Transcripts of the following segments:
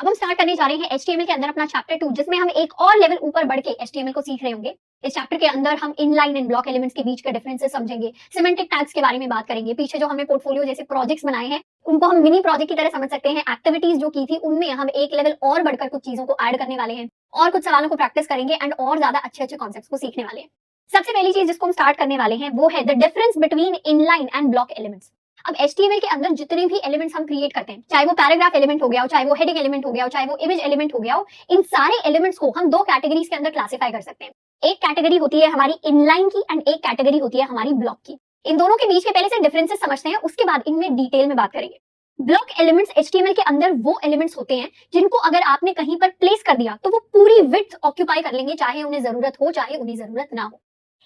अब हम स्टार्ट करने जा रहे हैं HTML के अंदर अपना चैप्टर 2, जिसमें हम एक और लेवल ऊपर बढ़ के HTML को सीख रहे होंगे। इस चैप्टर के अंदर हम इनलाइन एंड ब्लॉक एलिमेंट्स के बीच के डिफरेंसेस समझेंगे, सिमेंटिक टैग्स के बारे में बात करेंगे। पीछे जो हमने पोर्टफोलियो जैसे प्रोजेक्ट्स बनाए हैं उनको हम मिनी प्रोजेक्ट की तरह समझ सकते हैं। एक्टिविटीज जो की थी उनमें हम एक लेवल और बढ़कर कुछ चीजों को ऐड करने वाले हैं और कुछ सवालों को प्रैक्टिस करेंगे एंड और ज्यादा अच्छे अच्छे कॉन्सेप्ट्स को सीखने वाले हैं। सबसे पहली चीज जिसको हम स्टार्ट करने वाले हैं वो है the difference between inline and block elements. अब HTML के अंदर जितने भी एलिमेंट्स हम क्रिएट करते हैं, चाहे वो पैराग्राफ एलिमेंट हो गया हो, चाहे वो हेडिंग एलिमेंट हो गया हो, चाहे वो इमेज एलिमेंट हो गया हो, इन सारे एलिमेंट्स को हम दो कैटेगरीज के अंदर क्लासिफाई कर सकते हैं। एक कैटेगरी होती है हमारी इनलाइन की एंड एक कैटेगरी होती है हमारी ब्लॉक की। इन दोनों के बीच के पहले से डिफरेंसेस समझते हैं, उसके बाद इनमें डिटेल में बात करेंगे। ब्लॉक एलिमेंट्स HTML के अंदर वो एलिमेंट्स होते हैं जिनको अगर आपने कहीं पर प्लेस कर दिया तो वो पूरी विड्थ ऑक्यूपाई कर लेंगे, चाहे उन्हें जरूरत हो चाहे उन्हें जरूरत ना हो।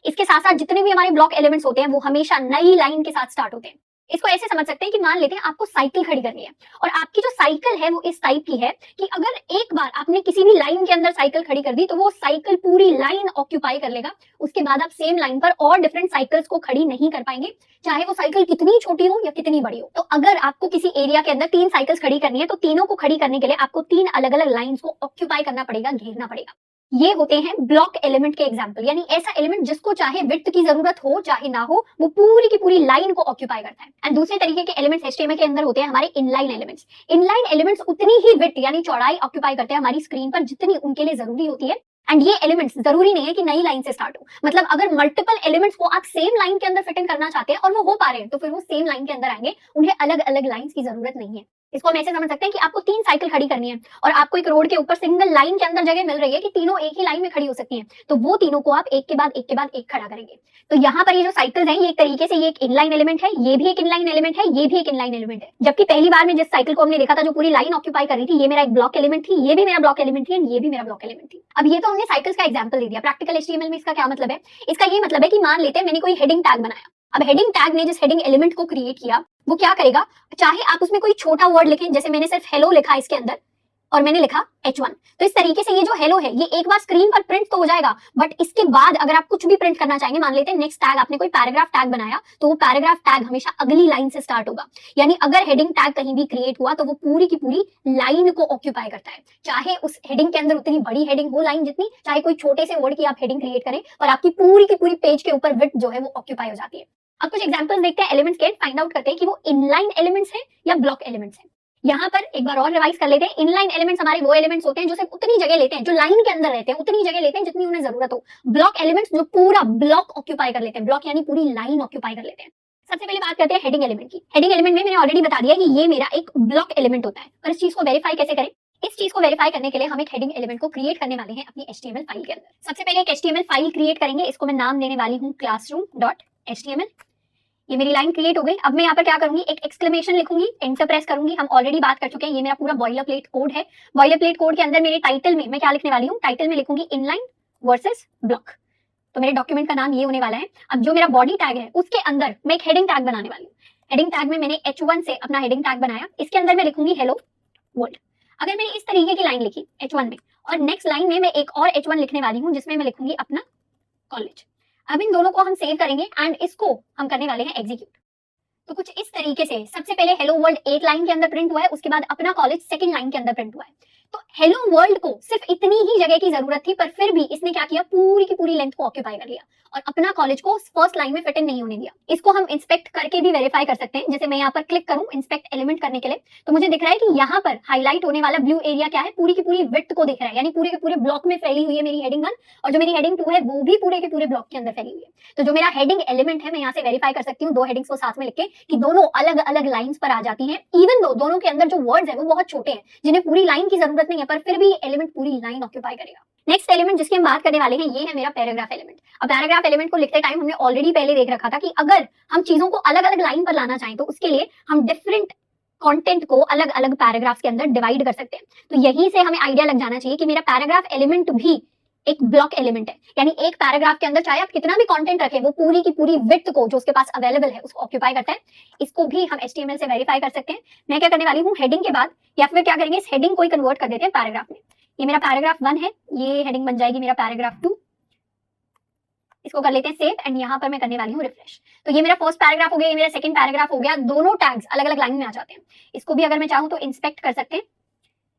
इसके साथ साथ जितने भी हमारे ब्लॉक एलिमेंट्स होते हैं वो हमेशा नई लाइन के साथ स्टार्ट होते हैं। इसको ऐसे समझ सकते हैं कि मान लेते हैं आपको साइकिल खड़ी करनी है और आपकी जो साइकिल है वो इस टाइप की है कि अगर एक बार आपने किसी भी लाइन के अंदर साइकिल खड़ी कर दी तो वो साइकिल पूरी लाइन ऑक्यूपाई कर लेगा। उसके बाद आप सेम लाइन पर और डिफरेंट साइकिल्स को खड़ी नहीं कर पाएंगे, चाहे वो साइकिल कितनी छोटी हो या कितनी बड़ी हो। तो अगर आपको किसी एरिया के अंदर 3 साइकिल्स खड़ी करनी है तो तीनों को खड़ी करने के लिए आपको 3 अलग अलग लाइंस को ऑक्यूपाई करना पड़ेगा, घेरना पड़ेगा। ये होते हैं ब्लॉक एलिमेंट के एग्जांपल, यानी ऐसा एलिमेंट जिसको चाहे विड्थ की जरूरत हो चाहे ना हो वो पूरी की पूरी लाइन को ऑक्यूपाई करता है। एंड दूसरे तरीके के एलिमेंट्स HTML के अंदर होते हैं हमारे इनलाइन एलिमेंट्स। इनलाइन एलिमेंट्स उतनी ही विड्थ यानी चौड़ाई ऑक्यूपाई करते हैं हमारी स्क्रीन पर जितनी उनके लिए जरूरी होती है। एंड ये एलिमेंट्स जरूरी नहीं है कि नई लाइन से स्टार्ट हो, मतलब अगर मल्टीपल एलिमेंट्स को आप सेम लाइन के अंदर फिट इन करना चाहते हैं और वो हो पा रहे हैं तो फिर वो सेम लाइन के अंदर आएंगे, उन्हें अलग अलग लाइंस की जरूरत नहीं है। इसको हम ऐसे समझ सकते हैं कि आपको 3 साइकिल खड़ी करनी है और आपको एक रोड के ऊपर सिंगल लाइन के अंदर जगह मिल रही है कि तीनों एक ही लाइन में खड़ी हो सकती हैं, तो वो तीनों को आप एक के बाद एक के बाद एक खड़ा करेंगे। तो यहाँ पर ये जो साइकिल्स हैं ये एक तरीके से ये एक इनलाइन एलिमेंट है, ये भी एक इनलाइन एलिमेंट है, ये भी एक इनलाइन एलिमेंट है। जबकि पहली बार में जिस साइकिल को हमने देखा था जो पूरी लाइन ऑक्यूपाई कर रही थी, ये मेरा एक ब्लॉक एलिमेंट थी, ये भी मेरा ब्लॉक एलिमेंट थी एंड ये भी मेरा ब्लॉक एलिमेंट थी। अब ये तो हमने साइकिल्स का एग्जांपल दे दिया। प्रैक्टिकल HTML में इसका क्या मतलब है? इसका ये मतलब है कि मान लेते हैं मैंने कोई हेडिंग टैग बनाया। अब हेडिंग टैग ने जिस हेडिंग एलिमेंट को क्रिएट किया वो क्या करेगा, चाहे आप उसमें कोई छोटा वर्ड लिखें, जैसे मैंने सिर्फ हेलो लिखा इसके अंदर और मैंने लिखा H1, तो इस तरीके से ये जो हेलो है ये एक बार स्क्रीन पर प्रिंट तो हो जाएगा, बट इसके बाद अगर आप कुछ भी प्रिंट करना चाहेंगे, मान लेते हैं नेक्स्ट टैग आपने कोई पैराग्राफ टैग बनाया, तो वो पैराग्राफ टैग हमेशा अगली लाइन से स्टार्ट होगा। यानी अगर हेडिंग टैग कहीं भी क्रिएट हुआ तो वो पूरी की पूरी लाइन को ऑक्यूपाई करता है, चाहे उस हेडिंग के अंदर उतनी बड़ी हेडिंग हो लाइन जितनी, चाहे कोई छोटे से वर्ड की आप हेडिंग क्रिएट करें, और आपकी पूरी की पूरी पेज के ऊपर विड्थ जो है वो ऑक्यूपाई हो जाती है। अब कुछ एग्जांपल्स देखते हैं एलिमेंट्स के, फाइंड आउट करते हैं कि वो इनलाइन एलिमेंट्स हैं या ब्लॉक एलिमेंट्स हैं। यहाँ पर एक बार और रिवाइज कर लेते हैं। इनलाइन एलिमेंट्स हमारे वो एलिमेंट्स होते हैं जो सिर्फ उतनी जगह लेते हैं, जो लाइन के अंदर रहते हैं उतनी जगह लेते हैं जितनी उन्हें जरूरत हो। ब्लॉक एलिमेंट्स जो पूरा ब्लॉक ऑक्यूपाई कर लेते हैं, ब्लॉक यानी पूरी लाइन ऑक्यूपाई कर लेते हैं। सबसे पहले बात करते हैं हेडिंग एलिमेंट की। हेडिंग एलिमेंट में मैंने ऑलरेडी बता दिया कि ये मेरा एक ब्लॉक एलिमेंट होता है, और इस चीज को वेरीफाई कैसे करें? इस चीज को वेरीफाई करने के लिए हम एक हेडिंग एलिमेंट को क्रिएट करने वाले हैं अपनी HTML फाइल के अंदर। सबसे पहले एक HTML फाइल क्रिएट करेंगे, इसको मैं नाम देने वाली हूँ classroom.html। ये मेरी लाइन क्रिएट हो गई। अब मैं यहाँ पर क्या करूंगी, एक एक्सक्लेमेशन लिखूंगी, एंटर प्रेस करूंगी। हम ऑलरेडी बात कर चुके हैं, ये मेरा पूरा बॉयलर प्लेट कोड है। बॉयलर प्लेट कोड के अंदर मेरे टाइटल में मैं क्या लिखने वाली हूँ, टाइटल में लिखूंगी इनलाइन वर्सेस ब्लॉक। तो मेरे डॉक्यूमेंट का नाम ये होने वाला है। अब जो मेरा बॉडी टैग है उसके अंदर मैं एक हेडिंग टैग बनाने वाली हूँ। हेडिंग टैग में मैंने H1 से अपना हेडिंग टैग बनाया, इसके अंदर मैं लिखूंगी हेलो वर्ल्ड। अगर मैंने इस तरीके की लाइन लिखी H1 में, और नेक्स्ट लाइन में मैं एक और H1 लिखने वाली हूँ जिसमें मैं लिखूंगी अपना कॉलेज। अब इन दोनों को हम सेव करेंगे एंड इसको हम करने वाले हैं एग्जीक्यूट। तो कुछ इस तरीके से सबसे पहले हेलो वर्ल्ड एक लाइन के अंदर प्रिंट हुआ है, उसके बाद अपना कॉलेज सेकंड लाइन के अंदर प्रिंट हुआ है। तो हेलो वर्ल्ड को सिर्फ इतनी ही जगह की जरूरत थी, पर फिर भी इसने क्या किया, पूरी की पूरी लेंथ को ऑक्यूपाई कर लिया और अपना कॉलेज को फर्स्ट लाइन में फिट इन नहीं होने दिया। इसको हम इंस्पेक्ट करके भी वेरीफाई कर सकते हैं। जैसे मैं यहाँ पर क्लिक करूं इंस्पेक्ट एलिमेंट करने के लिए, तो मुझे दिख रहा है कि यहाँ पर हाईलाइट होने वाला ब्लू एरिया क्या है, पूरी की पूरी विड्थ को दिख रहा है, यानी पूरे के पूरे ब्लॉक में फैली हुई है मेरी हेडिंग 1, और जो मेरी हेडिंग 2 है वो भी पूरे के पूरे ब्लॉक के अंदर फैली हुई है। तो जो मेरा हेडिंग एलिमेंट है मैं यहाँ से वेरीफाई कर सकती हूँ 2 हेडिंग्स को साथ में लिख के कि दोनों अलग अलग लाइंस पर आ जाती हैं, इवन दो दोनों के अंदर जो वर्ड्स है वो बहुत छोटे हैं जिन्हें पूरी लाइन की जरूरत नहीं है, पर फिर भी एलिमेंट पूरी लाइन ऑक्यूपाई करेगा। नेक्स्ट एलिमेंट जिसकी हम बात करने वाले हैं ये है मेरा पैराग्राफ एलिमेंट। अब पैराग्राफ एलिमेंट को लिखते टाइम हमने ऑलरेडी पहले देख रखा था कि अगर हम चीजों को अलग अलग लाइन पर लाना चाहें तो उसके लिए हम डिफरेंट कंटेंट को अलग अलग पैराग्राफ्स के अंदर डिवाइड कर सकते हैं। तो यहीं से हमें आइडिया लग जाना चाहिए कि मेरा पैराग्राफ एलिमेंट भी एक ब्लॉक एलिमेंट है, यानी एक पैराग्राफ के अंदर चाहे आप कितना भी कंटेंट रखें वो पूरी की पूरी विड्थ को जो उसके पास अवेलेबल है उसको ऑक्यूपाई करता है। इसको भी हम HTML से वेरीफाई कर सकते हैं। मैं क्या करने वाली हूँ, हेडिंग के बाद या फिर क्या करेंगे, इस हेडिंग को ही कन्वर्ट कर देते हैं पैराग्राफ में। ये मेरा पैराग्राफ 1 है, ये हेडिंग बन जाएगी मेरा पैराग्राफ 2। इसको कर लेते हैं सेव एंड यहाँ पर मैं करने वाली हूँ रिफ्रेश। तो ये मेरा फर्स्ट पैराग्राफ हो गया, ये मेरा सेकंड पैराग्राफ हो गया। दोनों टैग्स अलग अलग लाइन में आ जाते हैं। इसको भी अगर मैं चाहूँ तो इंस्पेक्ट कर सकते हैं।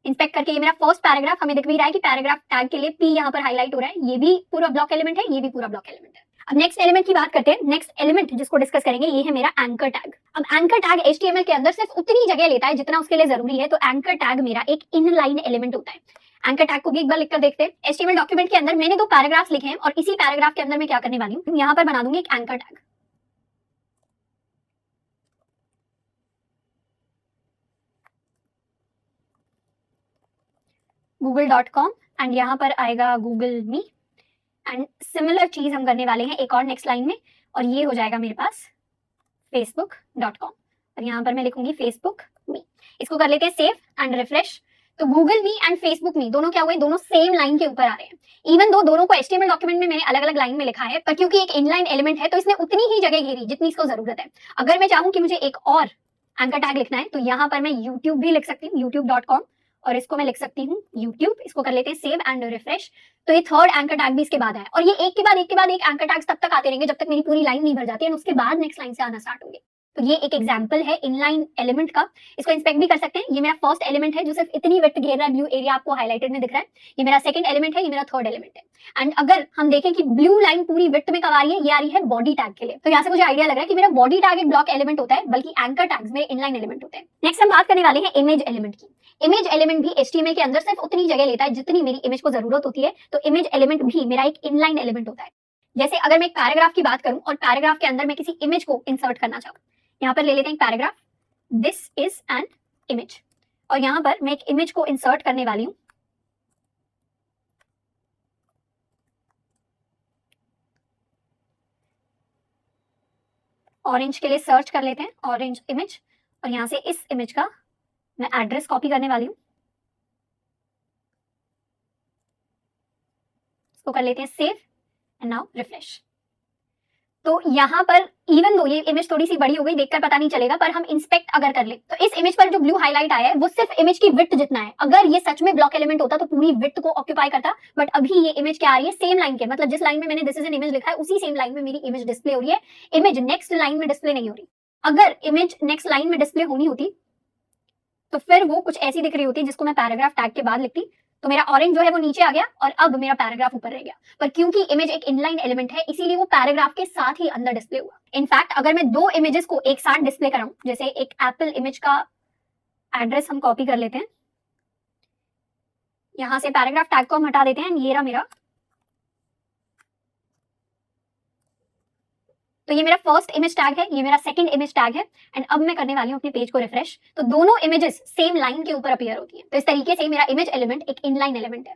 इंस्पेक्ट करके ये मेरा फर्स्ट पैराग्राफ हमें दिख भी रहा है कि पैराग्राफ टैग के लिए पी यहाँ पर हाईलाइट हो रहा है, ये भी पूरा ब्लॉक एलिमेंट है, ये भी पूरा ब्लॉक एलिमेंट है। अब नेक्स्ट एलिमेंट की बात करते हैं। नेक्स्ट एलिमेंट जिसको डिस्कस करेंगे ये है मेरा एंकर टैग। अब एंकर टैग HTML के अंदर सिर्फ उतनी जगह लेता है जितना उसके लिए जरूरी है, तो एंकर टैग मेरा एक इनलाइन एलिमेंट होता है। एंकर टैग को भी एक बार लिखकर देखते हैं। HTML डॉक्यूमेंट के अंदर मैंने 2 पैराग्राफ्स लिखे हैं और इसी पैराग्राफ के अंदर मैं क्या करने वाली हूँ, यहाँ पर बना दूंगी एक एंकर टैग। google.com एंड यहाँ पर आएगा गूगल मी एंड सिमिलर चीज हम करने वाले हैं एक और नेक्स्ट लाइन में, और ये हो जाएगा मेरे पास facebook.com और यहाँ पर मैं लिखूंगी facebook me। इसको कर लेते हैं सेव एंड रिफ्रेश। तो गूगल मी एंड फेसबुक मी दोनों क्या हुए, दोनों सेम लाइन के ऊपर आ रहे हैं। इवन दो दोनों को HTML डॉक्यूमेंट में मैंने अलग अलग लाइन में लिखा है, पर क्योंकि एक इनलाइन एलिमेंट है तो इसने उतनी ही जगह घेरी जितनी इसको जरूरत है। अगर मैं चाहूँ कि मुझे एक और एंकर टैग लिखना है तो यहाँ पर मैं YouTube भी लिख सकती हूँ, youtube.com, और इसको मैं लिख सकती हूँ YouTube। इसको कर लेते हैं सेव एंड रिफ्रेश। तो ये थर्ड एंकर टैग भी इसके बाद आया, और ये एक के बाद एक के बाद एक एंकर टैग्स तब तक आते रहेंगे जब तक मेरी पूरी लाइन नहीं भर जाती है, और उसके बाद नेक्स्ट लाइन से आना स्टार्ट होंगे। तो ये एक एग्जांपल है इनलाइन एलिमेंट का। इसको इंस्पेक्ट भी कर सकते हैं। ये मेरा फर्स्ट एलिमेंट है जो सिर्फ इतनी विड्थ घेर रहा है, ब्लू एरिया आपको हाईलाइटेड में दिख रहा है। ये मेरा सेकंड एलिमेंट है, ये मेरा थर्ड एलिमेंट है। एंड अगर हम देखें कि ब्लू लाइन पूरी विड्थ में कब आ रही है, ये आ रही है बॉडी टैग के लिए। तो यहाँ से मुझे आइडिया लग रहा है कि मेरा बॉडी टैग एक ब्लॉक एलिमेंट होता है, बल्कि एंकर टैग्स मेरे इनलाइन एलिमेंट होते हैं। नेक्स्ट हम बात करने वाले हैं इमेज एलिमेंट की। इमेज एलिमेंट भी HTML के अंदर सिर्फ उतनी जगह लेता है जितनी मेरी इमेज को जरूरत होती है। तो इमेज एलिमेंट भी मेरा एक इनलाइन एलिमेंट होता है। जैसे अगर मैं एक पैराग्राफ की बात करूं और पैराग्राफ के अंदर मैं किसी इमेज को इंसर्ट करना चाहूँ, यहाँ पर ले लेते हैं एक paragraph, this is an image, और यहाँ पर मैं एक इमेज को इंसर्ट करने वाली हूँ। ऑरेंज के लिए सर्च कर लेते हैं ऑरेंज इमेज, और यहाँ से इस इमेज का मैं एड्रेस कॉपी करने वाली हूँ। इसको कर लेते हैं सेव एंड नाउ रिफ्रेश। तो यहाँ पर इवन दो ये इमेज थोड़ी सी बड़ी हो गई, देखकर पता नहीं चलेगा, पर हम इंस्पेक्ट अगर कर ले तो इस इमेज पर जो ब्लू हाईलाइट आया है वो सिर्फ इमेज की विड्थ जितना है। अगर ये सच में ब्लॉक एलिमेंट होता तो पूरी विड्थ को ऑक्यूपाई करता, बट अभी ये इमेज क्या आ रही है, सेम लाइन के, मतलब जिस लाइन में मैंने दिस इज एन इमेज लिखा है उसी सेम लाइन में मेरी इमेज डिस्प्ले हो रही है। इमेज नेक्स्ट लाइन में डिस्प्ले नहीं हो रही। अगर इमेज नेक्स्ट लाइन में डिस्प्ले होनी होती तो फिर वो कुछ ऐसी दिख रही होती जिसको मैं पैराग्राफ टैग के बाद लिखती, तो मेरा ऑरेंज जो है वो नीचे आ गया और अब मेरा पैराग्राफ ऊपर रह गया। पर क्योंकि इमेज एक इनलाइन एलिमेंट है इसीलिए वो पैराग्राफ के साथ ही अंदर डिस्प्ले हुआ। इनफैक्ट अगर मैं 2 इमेजेस को एक साथ डिस्प्ले कराऊं, जैसे एक एप्पल इमेज का एड्रेस हम कॉपी कर लेते हैं, यहां से पैराग्राफ टैग को हम हटा देते हैं, ये रहा मेरा। तो ये मेरा फर्स्ट इमेज टैग है, ये मेरा सेकंड इमेज टैग है, एंड अब मैं करने वाली हूँ अपने पेज को रिफ्रेश। तो दोनों इमेजेस सेम लाइन के ऊपर अपीयर होती है। तो इस तरीके से मेरा इमेज एलिमेंट एक इनलाइन एलिमेंट है।